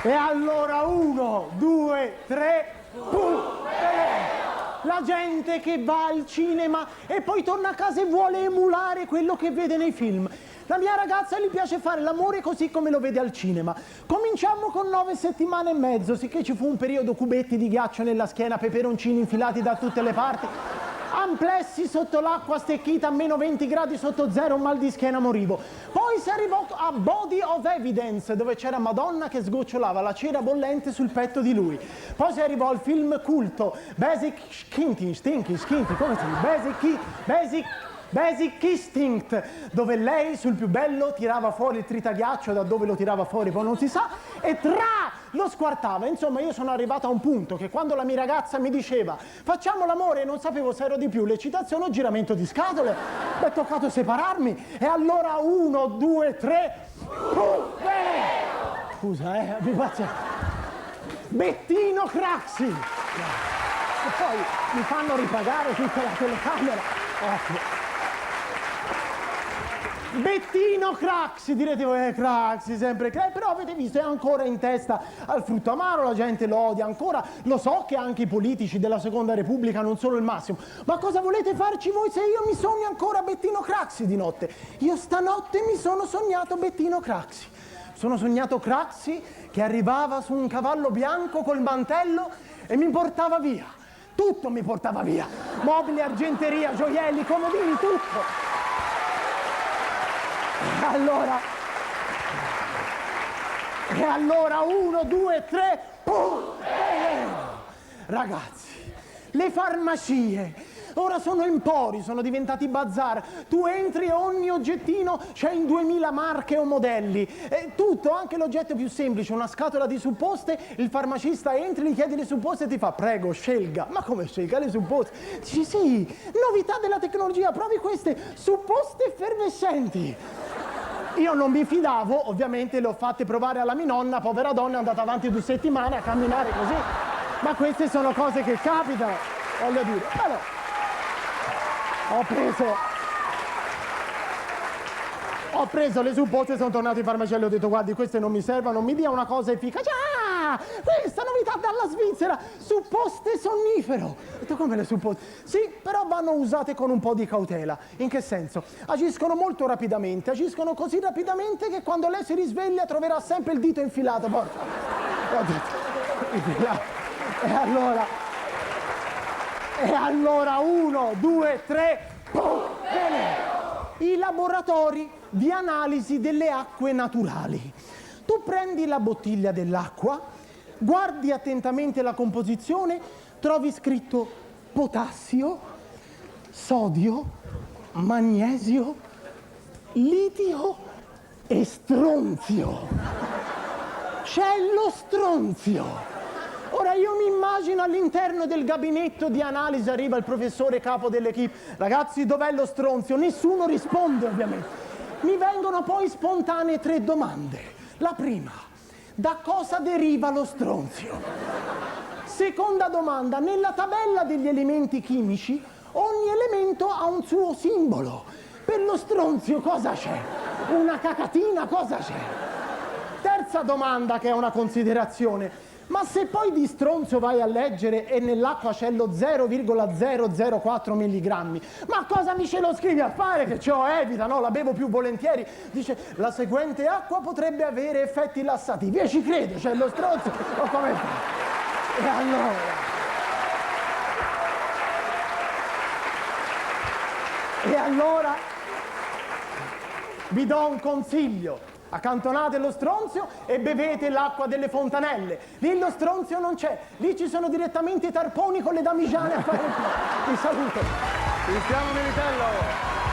E allora 1, 2, 3, la gente che va al cinema e poi torna a casa e vuole emulare quello che vede nei film. La mia ragazza gli piace fare l'amore così come lo vede al cinema. Cominciamo con 9 settimane e mezzo, sicché ci fu un periodo cubetti di ghiaccio nella schiena, peperoncini infilati da tutte le parti, amplessi sotto l'acqua stecchita a meno 20 gradi sotto zero, un mal di schiena morivo. Poi si arrivò a Body of Evidence, dove c'era Madonna che sgocciolava la cera bollente sul petto di lui. Poi si arrivò al film culto Basic Instinct, come si dice? Basic Instinct, dove lei sul più bello tirava fuori il tritaghiaccio, da dove lo tirava fuori poi non si sa, e lo squartava. Insomma, io sono arrivato a un punto che quando la mia ragazza mi diceva facciamo l'amore, non sapevo se ero di più l'eccitazione o giramento di scatole. Mi è toccato separarmi e allora 1, 2, 3 scusa, abbi pazienza. Bettino Craxi, e poi mi fanno ripagare tutta la telecamera. Ecco. Bettino Craxi, direte voi, Craxi, sempre Craxi, però avete visto, è ancora in testa al frutto amaro, la gente lo odia ancora, lo so che anche i politici della Seconda Repubblica non sono il massimo, ma cosa volete farci voi se io mi sogno ancora Bettino Craxi di notte? Io stanotte mi sono sognato Bettino Craxi, sono sognato Craxi che arrivava su un cavallo bianco col mantello e mi portava via, tutto mi portava via, mobili, argenteria, gioielli, comodini, tutto. E allora 1, 2, 3, ragazzi, le farmacie ora sono empori, sono diventati bazar. Tu entri e ogni oggettino c'è in 2000 marche o modelli. Tutto, anche l'oggetto più semplice, una scatola di supposte, il farmacista entri, gli chiedi le supposte e ti fa prego, scelga. Ma come scelga le supposte? Dici sì, novità della tecnologia, provi queste supposte effervescenti. Io non mi fidavo, ovviamente le ho fatte provare alla mia nonna, povera donna, è andata avanti 2 settimane a camminare così. Ma queste sono cose che capitano, voglio dire. Allora, ho preso le supposte, sono tornato in farmacia e ho detto guardi queste non mi servono, mi dia una cosa efficace. Ah, questa novità dalla Svizzera, supposte sonnifero. Ho detto come le supposte? Sì, però vanno usate con un po' di cautela. In che senso? Agiscono molto rapidamente, agiscono così rapidamente che quando lei si risveglia troverà sempre il dito infilato. Porca. Ho detto, e allora 1, 2, 3, bene. I laboratori di analisi delle acque naturali. Tu prendi la bottiglia dell'acqua, guardi attentamente la composizione, trovi scritto potassio, sodio, magnesio, litio e stronzio. C'è lo stronzio. Ora io mi immagino all'interno del gabinetto di analisi arriva il professore capo dell'equipe. Ragazzi, dov'è lo stronzio? Nessuno risponde, ovviamente. Mi vengono poi spontanee 3 domande. La prima, da cosa deriva lo stronzio? Seconda domanda, nella tabella degli elementi chimici ogni elemento ha un suo simbolo. Per lo stronzio cosa c'è? Una cacatina, cosa c'è? Terza domanda, che è una considerazione. Ma se poi di stronzio vai a leggere e nell'acqua c'è lo 0,004 milligrammi, ma cosa mi ce lo scrivi a fare che c'ho evita, no? La bevo più volentieri. Dice, la seguente acqua potrebbe avere effetti lassativi. E ci credo, c'è lo stronzio, o come fa? E allora vi do un consiglio. Accantonate lo stronzio e bevete l'acqua delle fontanelle. Lì lo stronzio non c'è, lì ci sono direttamente i tarponi con le damigiane a fare il po'. Vi saluto. Cristiano Militello.